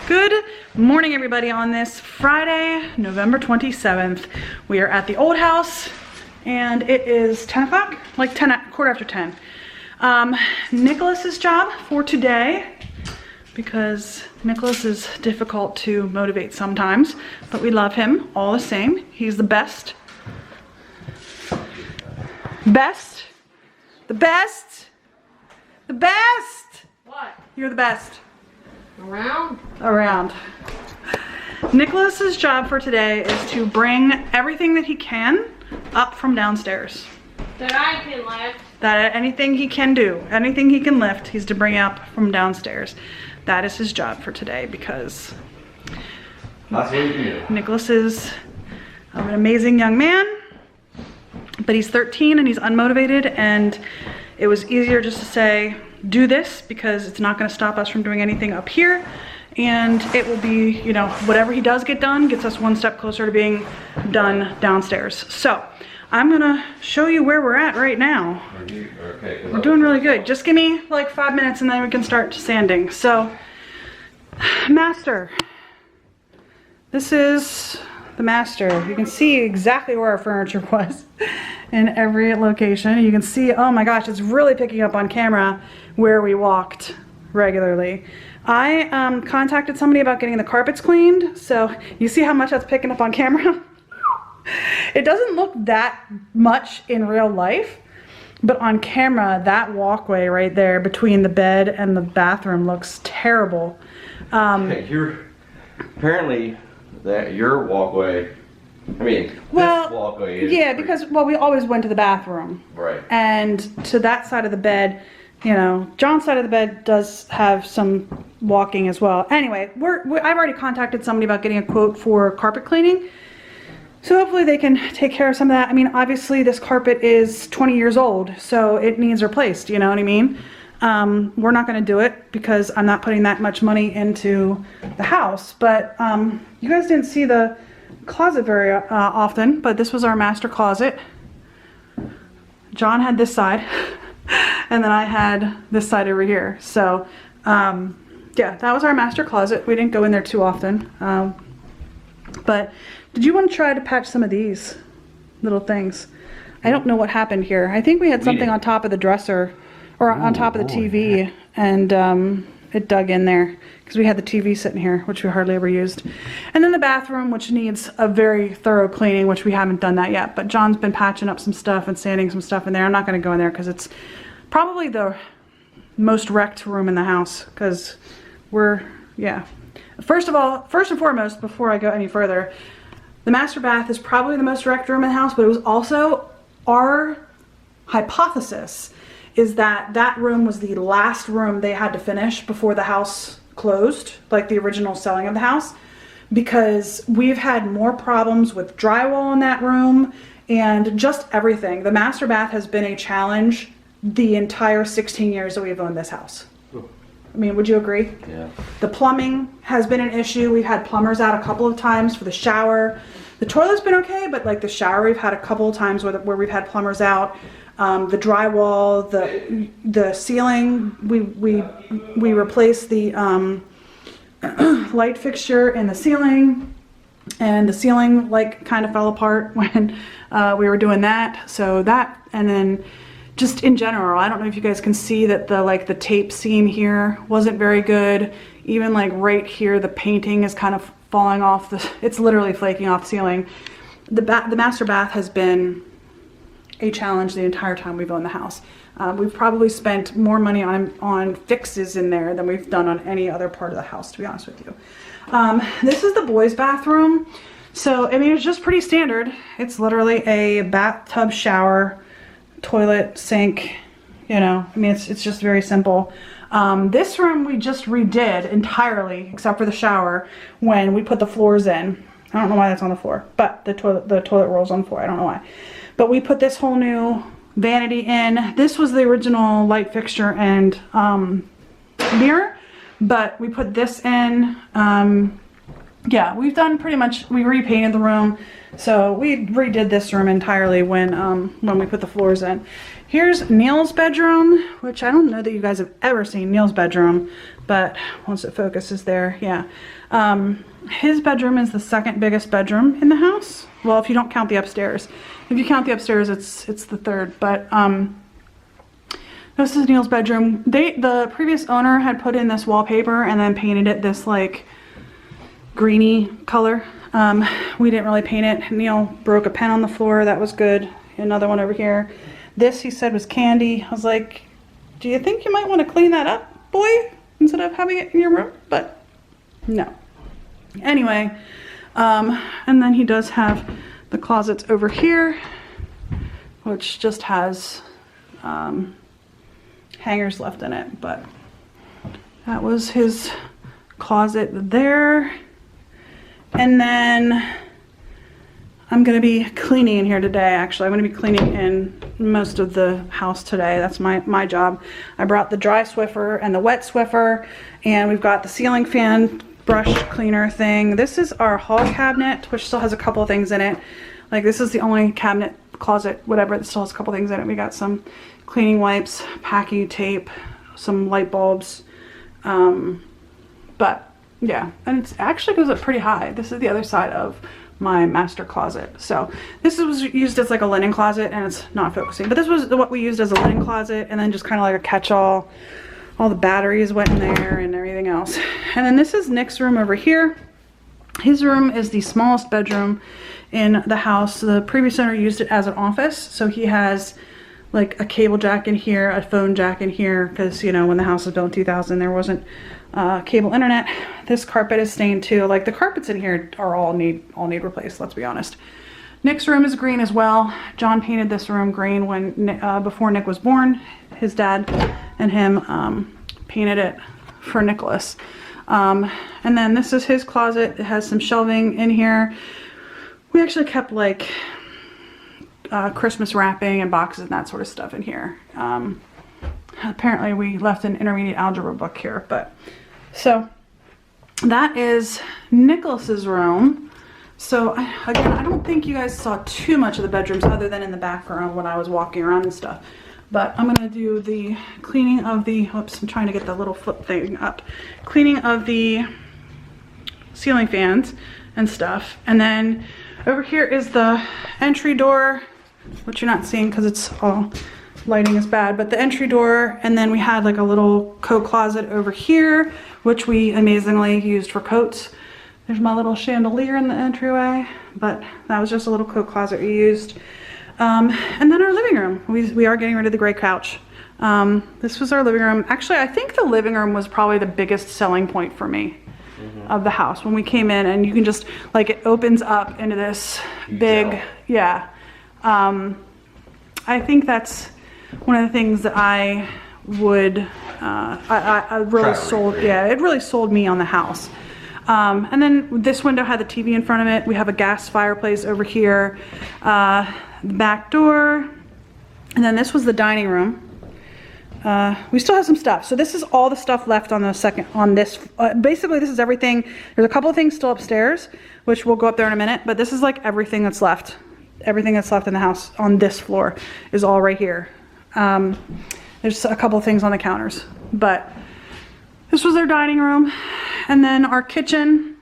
Good morning, everybody. On this Friday, November 27th, we are at the old house and it is 10 o'clock, like 10, quarter after 10. Nicholas's job for today, because Nicholas is difficult to motivate sometimes, but we love him all the same. He's the best. Best. The best. The best. What? You're the best. Around? Nicholas's job for today is to bring everything that he can up from downstairs. That I can lift. That anything he can do, anything he can lift, he's to bring up from downstairs. That is his job for today, because Nicholas is an amazing young man, but he's 13 and he's unmotivated, and it was easier just to say, do this, because it's not going to stop us from doing anything up here, and it will be, you know, whatever he does get done gets us one step closer to being done downstairs. So I'm gonna show you where we're at right now. We're doing really good. Just give me like 5 minutes and then we can start sanding. So, master. This is the master. You can see exactly where our furniture was in every location. You can see, oh my gosh, it's really picking up on camera where we walked regularly. I contacted somebody about getting the carpets cleaned. So you see how much that's picking up on camera? It doesn't look that much in real life, but on camera, that walkway right there between the bed and the bathroom looks terrible. Apparently that your walkway, this walkway is because we always went to the bathroom. Right. And to that side of the bed, you know, John's side of the bed does have some walking as well. Anyway, I've already contacted somebody about getting a quote for carpet cleaning. So hopefully they can take care of some of that. I mean, obviously this carpet is 20 years old, so it needs replaced, you know what I mean? We're not gonna do it because I'm not putting that much money into the house, but you guys didn't see the closet very often, but this was our master closet. John had this side, and then I had this side over here. So yeah, that was our master closet. We didn't go in there too often. But did you want to try to patch some of these little things? I don't know what happened here. I think we had something on top of the dresser, or on top of the TV, and it dug in there because we had the TV sitting here, which we hardly ever used. And then the bathroom, which needs a very thorough cleaning, which we haven't done that yet. But John's been patching up some stuff and sanding some stuff in there. I'm not going to go in there because it's probably the most wrecked room in the house, because first and foremost, before I go any further, the master bath is probably the most wrecked room in the house, but it was also our hypothesis is that that room was the last room they had to finish before the house closed, like the original selling of the house, because we've had more problems with drywall in that room and just everything. The master bath has been a challenge the entire 16 years that we've owned this house. I mean, would you agree? Yeah. The plumbing has been an issue. We've had plumbers out a couple of times for the shower. The toilet's been okay, but like the shower, we've had a couple of times where we've had plumbers out. The drywall, the ceiling, we replaced the light fixture in the ceiling, and the ceiling like kind of fell apart when we were doing that. So that, and then just in general, I don't know if you guys can see that the tape seam here wasn't very good. Even like right here, the painting is kind of falling off it's literally flaking off the ceiling. The master bath has been a challenge the entire time we've owned the house. We've probably spent more money on fixes in there than we've done on any other part of the house, to be honest with you. This is the boys' bathroom. So, I mean, it's just pretty standard. It's literally a bathtub, shower, toilet, sink, you know, I mean, it's just very simple. This room we just redid entirely, except for the shower, when we put the floors in. I don't know why that's on the floor, but the toilet rolls on the floor. I don't know why. But we put this whole new vanity in. This was the original light fixture and mirror, but we put this in. Yeah, we've done pretty much, we repainted the room. So we redid this room entirely when we put the floors in. Here's Neil's bedroom, which I don't know that you guys have ever seen Neil's bedroom, but once it focuses there, yeah. His bedroom is the second biggest bedroom in the house. Well, if you don't count the upstairs. If you count the upstairs, it's the third, but this is Neil's bedroom. The previous owner had put in this wallpaper and then painted it this like greeny color. We didn't really paint it. Neil broke a pen on the floor. That was good. Another one over here. This he said was candy. I was like, do you think you might want to clean that up, boy, instead of having it in your room? But no. Anyway, and then he does have the closets over here, which just has hangers left in it, but that was his closet there. And then I'm gonna be cleaning in here today. Actually, I'm gonna be cleaning in most of the house today. That's my job. I brought the dry Swiffer and the wet Swiffer, and we've got the ceiling fan brush cleaner thing. This is our hall cabinet, which still has a couple of things in it. Like, this is the only cabinet, closet, whatever, that still has a couple things in it. We got some cleaning wipes, packing tape, some light bulbs, but yeah, and it actually goes up pretty high. This is the other side of my master closet. So this was used as like a linen closet, and it's not focusing, but this was what we used as a linen closet, and then just kind of like a catch-all. All the batteries went in there and everything else. And then this is Nick's room over here. His room is the smallest bedroom in the house. The previous owner used it as an office, so he has like a cable jack in here, a phone jack in here, because you know when the house was built in 2000 there wasn't cable internet. This carpet is stained too. Like, the carpets in here are all need replaced, let's be honest. Nick's room is green as well. John painted this room green when before Nick was born. His dad and him painted it for Nicholas. And then this is his closet. It has some shelving in here. We actually kept like Christmas wrapping and boxes and that sort of stuff in here. Apparently we left an intermediate algebra book here, but so that is Nicholas's room. So again, I don't think you guys saw too much of the bedrooms other than in the background when I was walking around and stuff. But I'm gonna do the cleaning of the, oops, I'm trying to get the little flip thing up. Cleaning of the ceiling fans and stuff. And then over here is the entry door, which you're not seeing because it's all, lighting is bad, but the entry door. And then we had like a little coat closet over here, which we amazingly used for coats. There's my little chandelier in the entryway, but that was just a little coat closet we used. And then our living room. We are getting rid of the gray couch. This was our living room. Actually, I think the living room was probably the biggest selling point for me of the house when we came in, and you can just, like, it opens up into this big, yeah. I think that's one of the things that I would, I really sold, yeah, it really sold me on the house. And then this window had the TV in front of it. We have a gas fireplace over here, the back door, and then this was the dining room. We still have some stuff. So this is all the stuff left on the second, on this, basically this is everything. There's a couple of things still upstairs, which we'll go up there in a minute, but this is like everything that's left. Everything that's left in the house on this floor is all right here. There's a couple of things on the counters, but this was their dining room. And then our kitchen,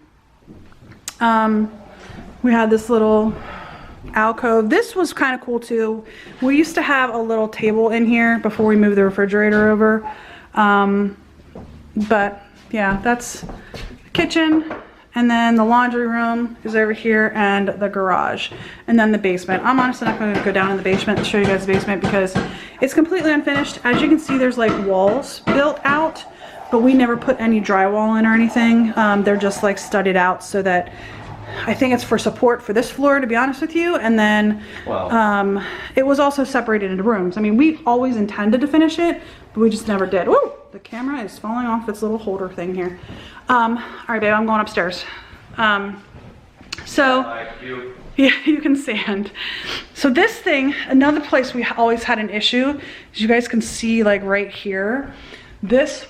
we had this little alcove. This was kind of cool too. We used to have a little table in here before we moved the refrigerator over. But yeah, that's the kitchen. And then the laundry room is over here, and the garage, and then the basement. I'm honestly not going to go down in the basement and show you guys the basement because it's completely unfinished. As you can see, there's like walls built out, but we never put any drywall in or anything. They're just like studded out so that, I think it's for support for this floor, to be honest with you. And then wow. It was also separated into rooms. I mean, we always intended to finish it, but we just never did. Woo! The camera is falling off its little holder thing here. All right, babe, I'm going upstairs. So, yeah, you can stand. So this thing, another place we always had an issue, as you guys can see, like right here, this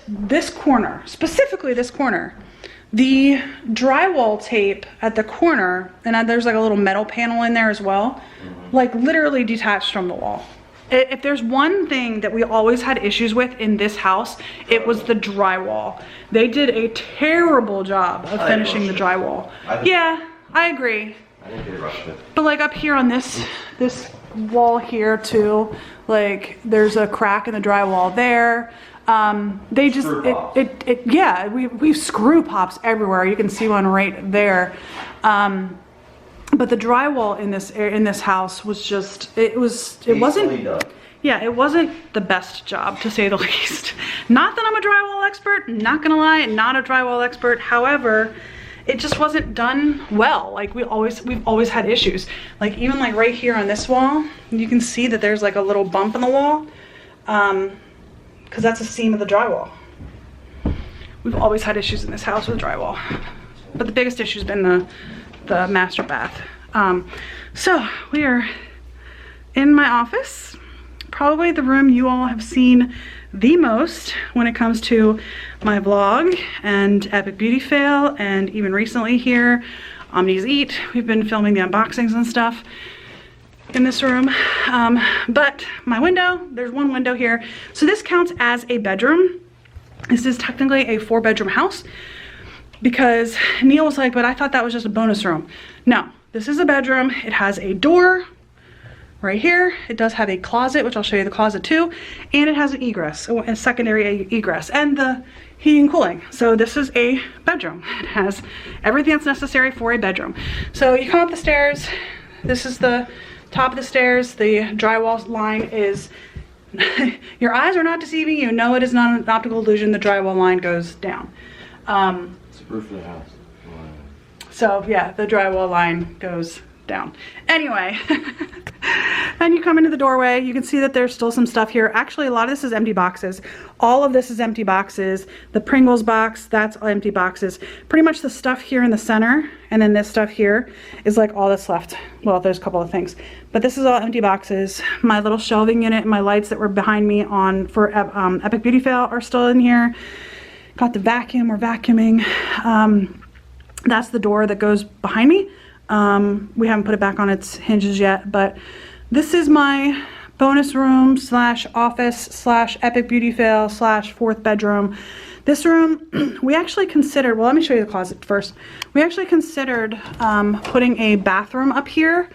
corner, specifically this corner, the drywall tape at the corner, and there's like a little metal panel in there as well, like literally detached from the wall. If there's one thing that we always had issues with in this house, it was the drywall. They did a terrible job of finishing the drywall. Yeah, I agree. I think they rushed it. But like up here on this wall here too, like there's a crack in the drywall there. They just, yeah, we've screw pops everywhere. You can see one right there. But the drywall in this house was just, it wasn't, yeah, it wasn't the best job, to say the least. Not that I'm a drywall expert, not gonna lie, not a drywall expert. However, it just wasn't done well. Like we've always had issues. Like even like right here on this wall, you can see that there's like a little bump in the wall, because that's a seam of the drywall. We've always had issues in this house with drywall. But the biggest issue has been the master bath. So we are in my office, probably the room you all have seen the most when it comes to my vlog and Epic Beauty Fail, and even recently here, Omni's Eat. We've been filming the unboxings and stuff in this room. But my window, there's one window here. So this counts as a bedroom. This is technically a 4-bedroom house, because Neil was like, but I thought that was just a bonus room. No, this is a bedroom. It has a door right here. It does have a closet, which I'll show you the closet too. And it has an egress, a secondary egress, and the heating and cooling. So this is a bedroom. It has everything that's necessary for a bedroom. So you come up the stairs. This is the top of the stairs. The drywall line is, your eyes are not deceiving you. No, it is not an optical illusion. The drywall line goes down. It's the roof of the house. So yeah, the drywall line goes down. Anyway, and you come into the doorway, you can see that there's still some stuff here. Actually, a lot of this is empty boxes. All of this is empty boxes. The Pringles box, that's all empty boxes. Pretty much the stuff here in the center, and then this stuff here is like all that's left. Well, there's a couple of things, but this is all empty boxes. My little shelving unit, my lights that were behind me for Epic Beauty Fail are still in here. Got the vacuum, we're vacuuming. That's the door that goes behind me. We haven't put it back on its hinges yet, but this is my bonus room slash office slash Epic Beauty Fail slash 4th bedroom. This room, we actually considered, well, let me show you the closet first. We actually considered putting a bathroom up here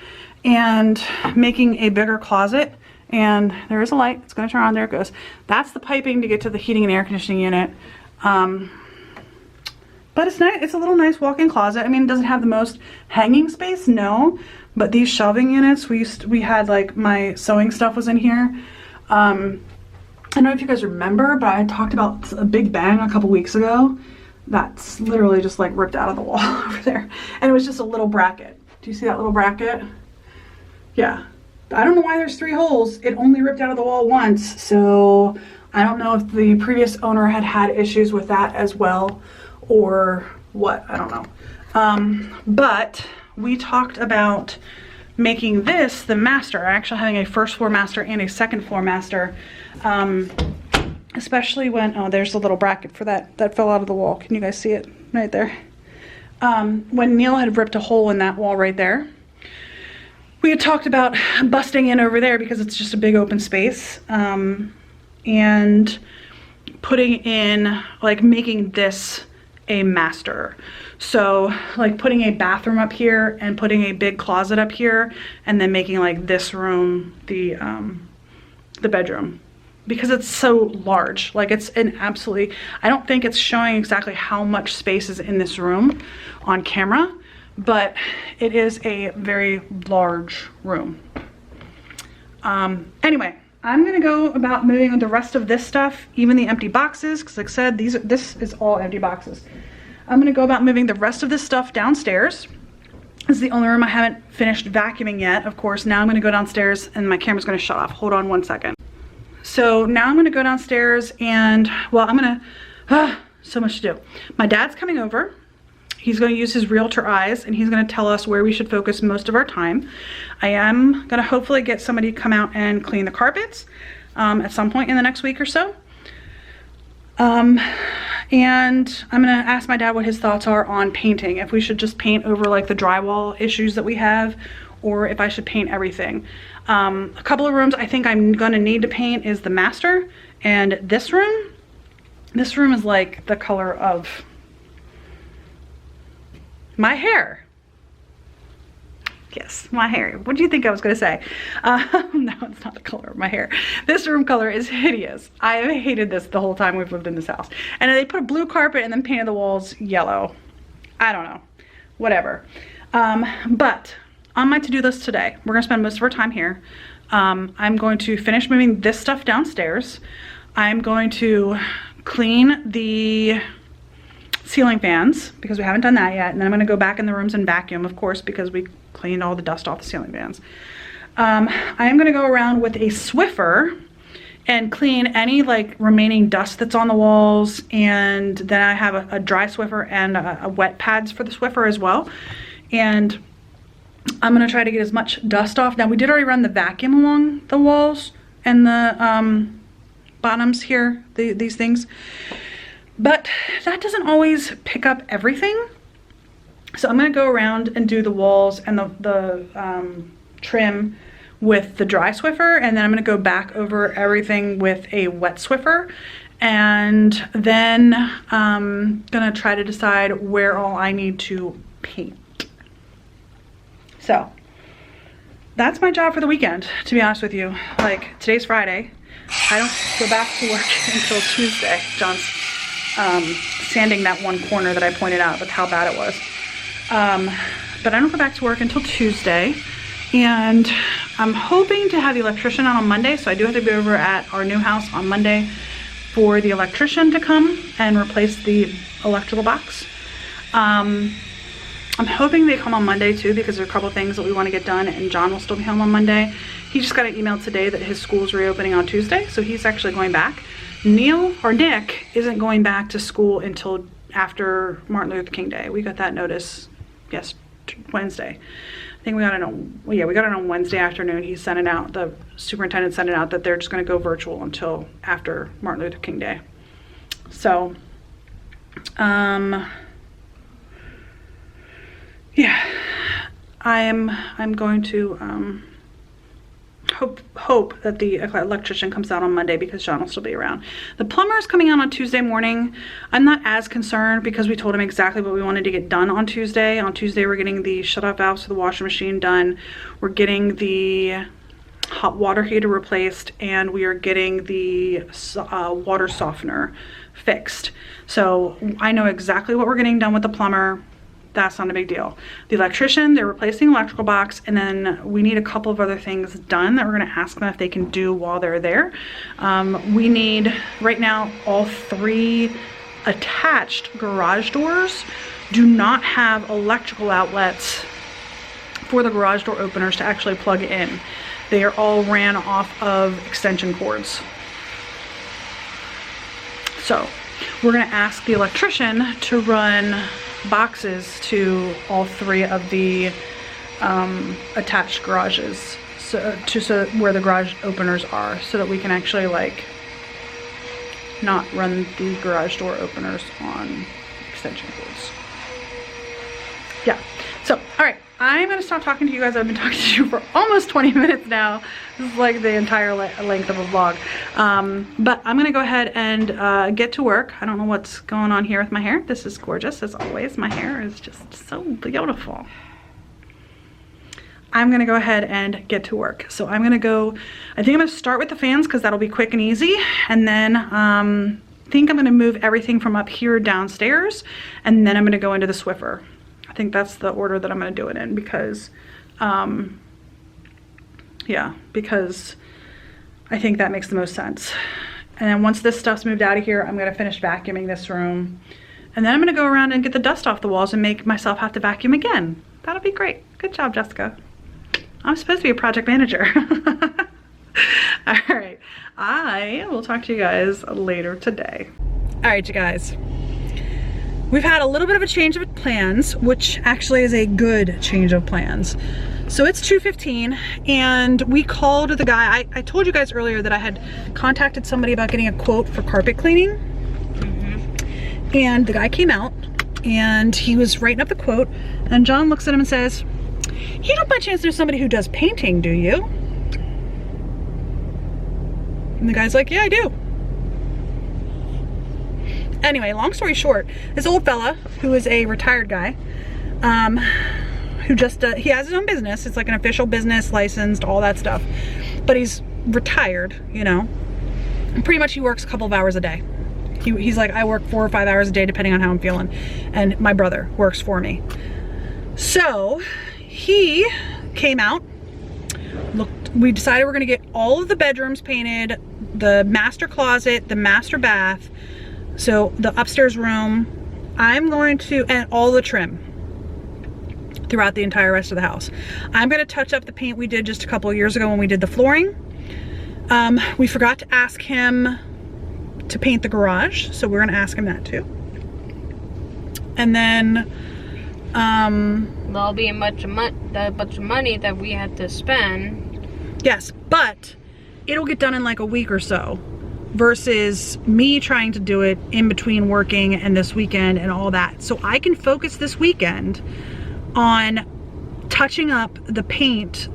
and making a bigger closet. And there is a light, it's gonna turn on, there it goes. That's the piping to get to the heating and air conditioning unit. But it's nice. It's a little nice walk-in closet. I mean, it doesn't have the most hanging space, no. But these shelving units, we had like my sewing stuff was in here. I don't know if you guys remember, but I talked about a Big Bang a couple weeks ago. That's literally just like ripped out of the wall over there, and it was just a little bracket. Do you see that little bracket? Yeah. I don't know why there's 3 holes. It only ripped out of the wall once, so I don't know if the previous owner had issues with that as well, or what, I don't know. But we talked about making this the master, actually having a 1st floor master and a 2nd floor master, especially when, oh, there's a little bracket for that fell out of the wall. Can you guys see it right there? When Neil had ripped a hole in that wall right there, we had talked about busting in over there because it's just a big open space, and putting in, like making this a master. So like putting a bathroom up here and putting a big closet up here, and then making like this room the bedroom, because it's so large. Like it's an absolutely, I don't think it's showing exactly how much space is in this room on camera, but it is a very large room. Anyway, I'm gonna go about moving the rest of this stuff, even the empty boxes, because like I said, this is all empty boxes. I'm gonna go about moving the rest of this stuff downstairs. This is the only room I haven't finished vacuuming yet, of course. Now I'm gonna go downstairs and my camera's gonna shut off. Hold on one second. So now I'm gonna go downstairs and, well, I'm gonna, so much to do. My dad's coming over. He's going to use his realtor eyes, and he's going to tell us where we should focus most of our time. I am going to hopefully get somebody to come out and clean the carpets at some point in the next week or so. And I'm going to ask my dad what his thoughts are on painting. If we should just paint over like the drywall issues that we have, or if I should paint everything. A couple of rooms I think I'm gonna need to paint is the master and this room. This room is like the color of my hair. Yes, my hair. What do you think I was gonna say? No, it's not the color of my hair. This room color is hideous. I have hated this the whole time we've lived in this house. And they put a blue carpet and then painted the walls yellow. I don't know, whatever. But on my to-do list today, we're gonna spend most of our time here. I'm going to finish moving this stuff downstairs. I'm going to clean the ceiling fans because we haven't done that yet. And then I'm gonna go back in the rooms and vacuum, of course, because we cleaned all the dust off the ceiling fans. I am gonna go around with a Swiffer and clean any like remaining dust that's on the walls. And then I have a dry Swiffer and a wet pads for the Swiffer as well. And I'm gonna try to get as much dust off. Now we did already run the vacuum along the walls and the bottoms here, these things. But that doesn't always pick up everything. So I'm gonna go around and do the walls and the trim with the dry Swiffer, and then I'm gonna go back over everything with a wet Swiffer. And then I'm gonna try to decide where all I need to paint. So that's my job for the weekend, to be honest with you. Like, today's Friday. I don't go back to work until Tuesday. John's sanding that one corner that I pointed out with how bad it was. But I don't go back to work until Tuesday. And I'm hoping to have the electrician out on Monday. So I do have to be over at our new house on Monday for the electrician to come and replace the electrical box. I'm hoping they come on Monday too, because there are a couple things that we want to get done, and John will still be home on Monday. He just got an email today that his school's reopening on Tuesday, so he's actually going back. Nick isn't going back to school until after Martin Luther King Day. We got that notice, yes, Wednesday. I think we got it on, well, yeah, we got it on Wednesday afternoon. He sent it out, the superintendent sent it out that they're just going to go virtual until after Martin Luther King Day. So, yeah, I'm going to hope that the electrician comes out on Monday, because John will still be around. The plumber is coming out on Tuesday morning. I'm not as concerned because we told him exactly what we wanted to get done on Tuesday. On Tuesday, we're getting the shut-off valves for the washing machine done. We're getting the hot water heater replaced, and we are getting the water softener fixed. So I know exactly what we're getting done with the plumber. That's not a big deal. The electrician, they're replacing the electrical box, and then we need a couple of other things done that we're gonna ask them if they can do while they're there. We need, right now, all 3 attached garage doors do not have electrical outlets for the garage door openers to actually plug in. They are all ran off of extension cords. So we're gonna ask the electrician to run boxes to all 3 of the attached garages, so where the garage openers are, so that we can actually like not run the garage door openers on extension cords. Yeah, so all right, I'm gonna stop talking to you guys. I've been talking to you for almost 20 minutes now. This is like the entire length of a vlog. But I'm gonna go ahead and get to work. I don't know what's going on here with my hair. This is gorgeous as always. My hair is just so beautiful. I'm gonna go ahead and get to work. So I'm gonna go, I think I'm gonna start with the fans because that'll be quick and easy. And then I think I'm gonna move everything from up here downstairs, and then I'm gonna go into the Swiffer. I think that's the order that I'm gonna do it in, because yeah, because I think that makes the most sense. And then once this stuff's moved out of here, I'm gonna finish vacuuming this room, and then I'm gonna go around and get the dust off the walls and make myself have to vacuum again. That'll be great. Good job, Jessica. I'm supposed to be a project manager. All right, I will talk to you guys later today. All right, you guys. We've had a little bit of a change of plans, which actually is a good change of plans. So it's 2:15, and we called the guy. I told you guys earlier that I had contacted somebody about getting a quote for carpet cleaning. And the guy came out, and he was writing up the quote, and John looks at him and says, "You don't by chance know somebody who does painting, do you?" And the guy's like, yeah, I do. Anyway, long story short, this old fella who is a retired guy, who just, he has his own business. It's like an official business, licensed, all that stuff. But he's retired, you know. And pretty much he works a couple of hours a day. He's like, I work 4 or 5 hours a day depending on how I'm feeling. And my brother works for me. So he came out, looked, we decided we're gonna get all of the bedrooms painted, the master closet, the master bath, so the upstairs room, I'm going to, and all the trim throughout the entire rest of the house. I'm gonna touch up the paint we did just a couple of years ago when we did the flooring. We forgot to ask him to paint the garage, so we're gonna ask him that too. And then, There'll be a bunch of money that we had to spend. yes, but it'll get done in like a week or so versus me trying to do it in between working and this weekend and all that. So I can focus this weekend on touching up the paint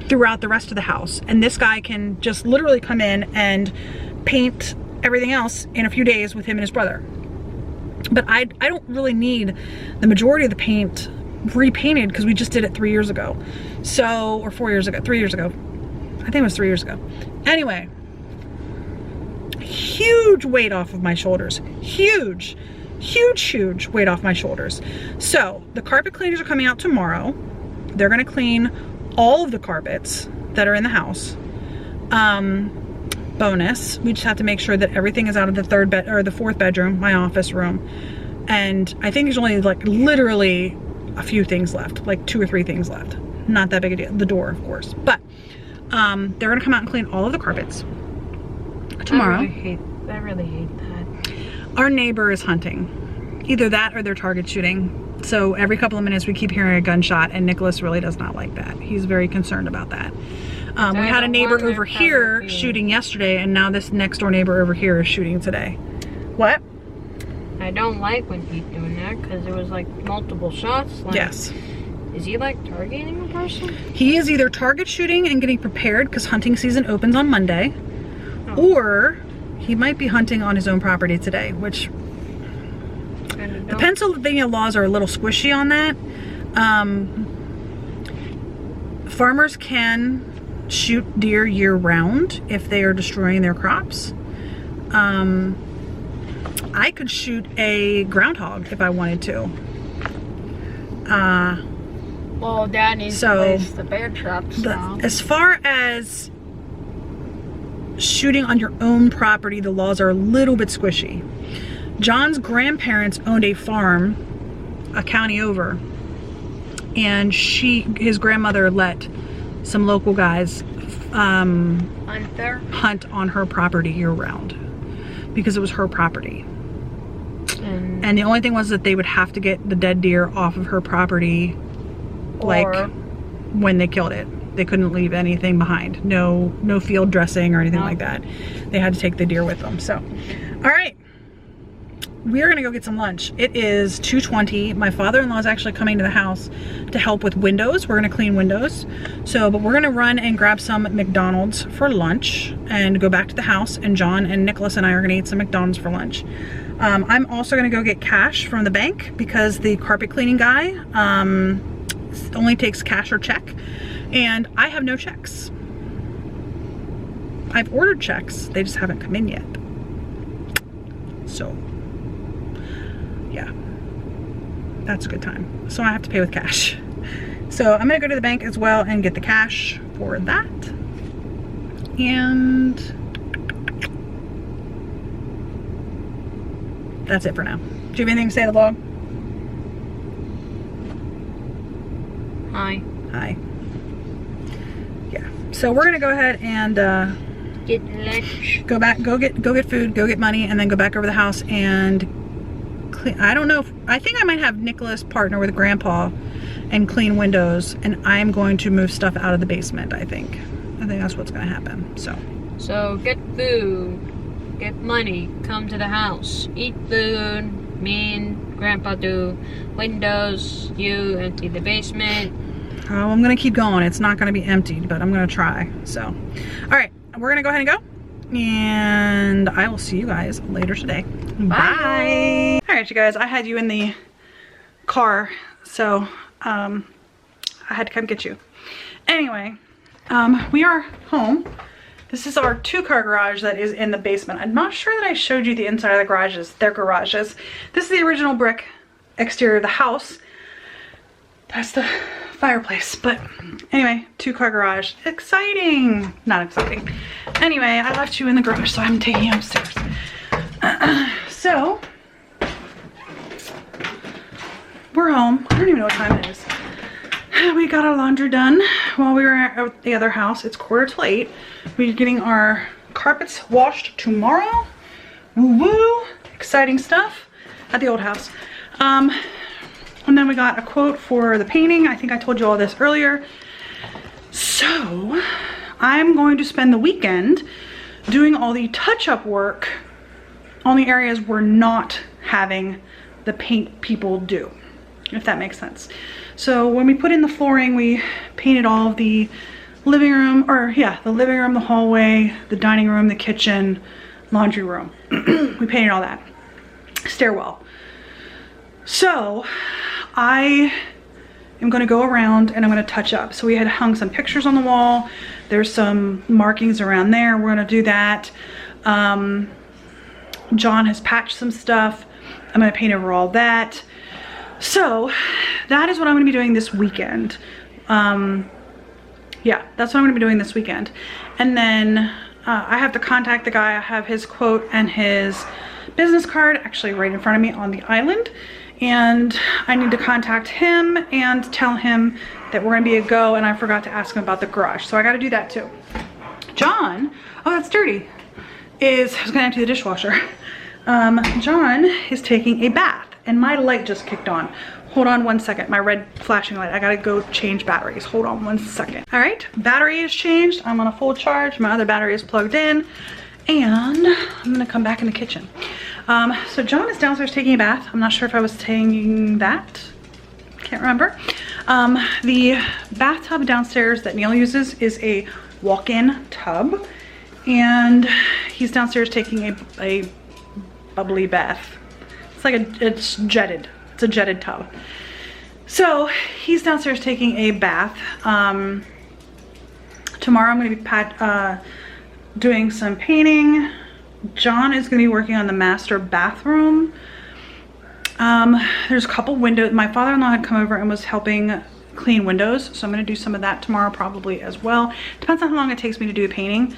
throughout the rest of the house. And this guy can just literally come in and paint everything else in a few days with him and his brother. But I don't really need the majority of the paint repainted because we just did it 3 years ago. So, or 4 years ago, 3 years ago. I think it was 3 years ago. Anyway, huge weight off of my shoulders. Huge weight off my shoulders. So the carpet cleaners are coming out tomorrow. They're gonna clean all of the carpets that are in the house. Bonus, we just have to make sure that everything is out of the third bed or the fourth bedroom, my office room. And I think there's only like literally a few things left, like 2 or 3 things left. Not that big a deal. The door, of course. But they're gonna come out and clean all of the carpets tomorrow. I really hate that. Our neighbor is hunting. Either that or they're target shooting. So every couple of minutes we keep hearing a gunshot, and Nicholas really does not like that. He's very concerned about that. We had a neighbor over here shooting yesterday, and now this next door neighbor over here is shooting today. What? I don't like when he's doing that because there was like multiple shots. Like, Yes. Is he like targeting a person? He is either target shooting and getting prepared because hunting season opens on Monday, or he might be hunting on his own property today, which the Pennsylvania laws are a little squishy on that. Farmers can shoot deer year-round if they are destroying their crops. I could shoot a groundhog if I wanted to. Well, Dad needs to place the bear traps now. As far as shooting on your own property, the laws are a little bit squishy. John's grandparents owned a farm a county over, and his grandmother let some local guys hunt on her property year-round because it was her property. And the only thing was that they would have to get the dead deer off of her property, like when they killed it. They couldn't leave anything behind. No field dressing or anything like that. They had to take the deer with them. So, all right. We are gonna go get some lunch. It is 2:20. My father-in-law is actually coming to the house to help with windows. We're gonna clean windows. So, but we're gonna run and grab some McDonald's for lunch and go back to the house, and John and Nicholas and I are gonna eat some McDonald's for lunch. I'm also gonna go get cash from the bank because the carpet cleaning guy only takes cash or check, and I have no checks. I've ordered checks, they just haven't come in yet. So, yeah, that's a good time. So I have to pay with cash. So I'm gonna go to the bank as well and get the cash for that. And that's it for now. Do you have anything to say to the vlog? Hi. Hi. Yeah. So we're gonna go ahead and Get lunch. go get food, go get money, and then go back over the house and clean. I don't know I think I might have Nicholas partner with Grandpa and clean windows, and I'm going to move stuff out of the basement. I think that's what's gonna happen. So get food, get money, come to the house, eat food. Me and Grandpa do windows. You empty the basement. I'm gonna keep going. It's not gonna be emptied, but I'm gonna try. So, all right. we're gonna go ahead and go. And I will see you guys later today. Bye. All right, you guys, I had you in the car, so I had to come get you. Anyway, we are home. This is our 2-car garage that is in the basement. I'm not sure that I showed you the inside of the garages, their garages. This is the original brick exterior of the house. That's the fireplace, but anyway, 2-car garage. Exciting. Not exciting. Anyway, I left you in the garage, so I'm taking you upstairs. So, we're home. I don't even know what time it is. We got our laundry done while we were at the other house. It's 7:45. We're getting our carpets washed tomorrow. Woo woo. Exciting stuff at the old house. And then we got a quote for the painting. I think I told you all this earlier. So I'm going to spend the weekend doing all the touch-up work on the areas we're not having the paint people do, if that makes sense. So when we put in the flooring, we painted all of the living room, or yeah, the living room, the hallway, the dining room, the kitchen, laundry room. We painted all that. Stairwell. So I am going to go around and I'm going to touch up. So we had hung some pictures on the wall. There's some markings around there. We're going to do that. John has patched some stuff. I'm going to paint over all that. So that is what I'm going to be doing this weekend. Yeah, that's what I'm going to be doing this weekend. And then I have to contact the guy. I have his quote and his business card actually right in front of me on the island. And I need to contact him and tell him that we're going to be a go. And I forgot to ask him about the garage. So I got to do that too. John, oh, that's dirty, I was going to empty the dishwasher. John is taking a bath and my light just kicked on. Hold on one second, my red flashing light. I gotta go change batteries. Hold on one second. All right, battery is changed. I'm on a full charge. My other battery is plugged in and I'm gonna come back in the kitchen. So John is downstairs taking a bath. I'm not sure if I was saying that. Can't remember. The bathtub downstairs that Neil uses is a walk-in tub and he's downstairs taking a bubbly bath. It's jetted. It's a jetted tub. So he's downstairs taking a bath. Tomorrow I'm going to be doing some painting. John is going to be working on the master bathroom. There's a couple windows. My father-in-law had come over and was helping clean windows, so I'm going to do some of that tomorrow probably as well. Depends on how long it takes me to do the painting.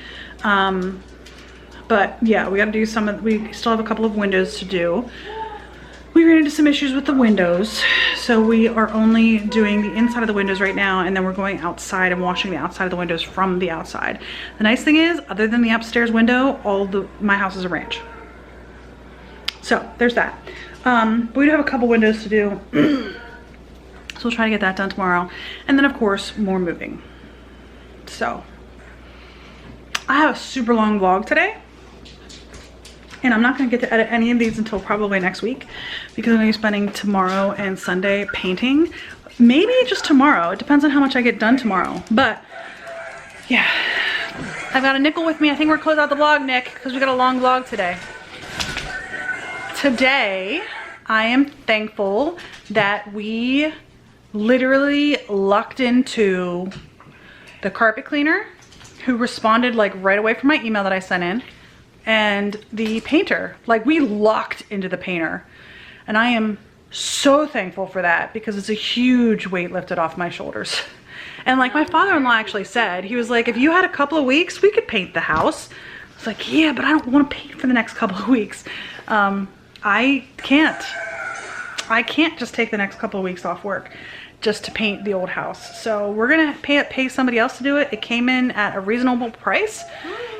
But yeah, we got to do some of, we still have a couple of windows to do. We ran into some issues with the windows, so we are only doing the inside of the windows right now, and then we're going outside and washing the outside of the windows from the outside. The nice thing is, other than the upstairs window, my house is a ranch. So there's that. But we do have a couple windows to do, so we'll try to get that done tomorrow. And then of course, more moving. So I have a super long vlog today. And I'm not going to get to edit any of these until probably next week because I'm going to be spending tomorrow and Sunday painting. Maybe just tomorrow. It depends on how much I get done tomorrow. But yeah, I've got a nickel with me. I think we're closing out the vlog, Nick, because we got a long vlog today. Today, I am thankful that we literally lucked into the carpet cleaner who responded like right away from my email that I sent in. And the painter, like we locked into the painter. And I am so thankful for that because it's a huge weight lifted off my shoulders. And like my father-in-law actually said, he was like, if you had a couple of weeks, we could paint the house. I was like, yeah, but I don't want to paint for the next couple of weeks. I can't just take the next couple of weeks off work just to paint the old house. So we're gonna pay somebody else to do it. It came in at a reasonable price.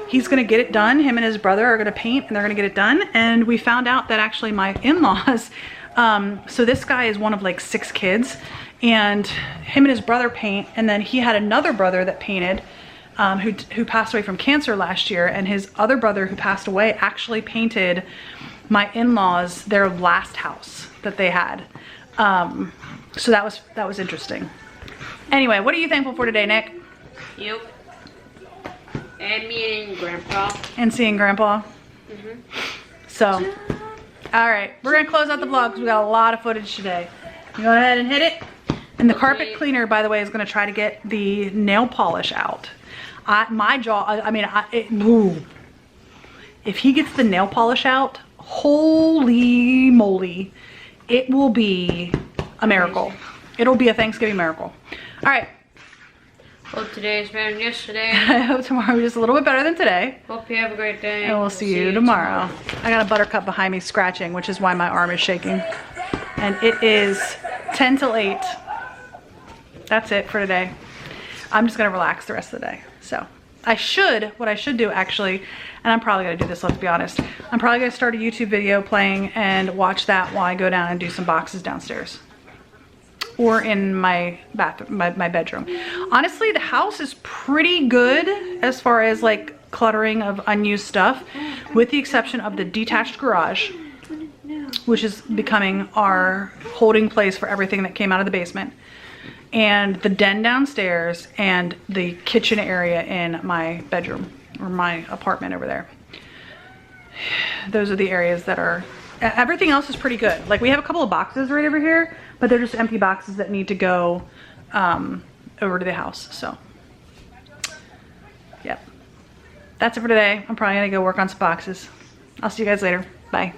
He's gonna get it done. Him and his brother are gonna paint and they're gonna get it done. And we found out that actually my in-laws, so this guy is one of like 6 kids and him and his brother paint. And then he had another brother that painted who passed away from cancer last year. And his other brother who passed away actually painted my in-laws, their last house that they had. So that was interesting. Anyway, what are you thankful for today, Nick? You. And me and Grandpa. and seeing Grandpa. So, all right, we're gonna close out the vlog because we got a lot of footage today. You go ahead and hit it. And the carpet cleaner, by the way, is gonna try to get the nail polish out. My jaw, ooh. If he gets the nail polish out, holy moly, it will be a miracle. It'll be a Thanksgiving miracle. All right. Hope today is better than yesterday. I hope tomorrow is just a little bit better than today. Hope you have a great day. And we'll see you tomorrow. I got a buttercup behind me scratching, which is why my arm is shaking. And it is 10 till 8. That's it for today. I'm just gonna relax the rest of the day. So what I should do actually, and I'm probably gonna do this, let's be honest. I'm probably gonna start a YouTube video playing and watch that while I go down and do some boxes downstairs. Or in my bathroom, my bedroom. Honestly, the house is pretty good as far as like cluttering of unused stuff, with the exception of the detached garage, which is becoming our holding place for everything that came out of the basement, and the den downstairs, and the kitchen area in my bedroom, or my apartment over there. Those are the areas that are, everything else is pretty good. Like we have a couple of boxes right over here, but they're just empty boxes that need to go over to the house. So, yep. That's it for today. I'm probably gonna go work on some boxes. I'll see you guys later. Bye.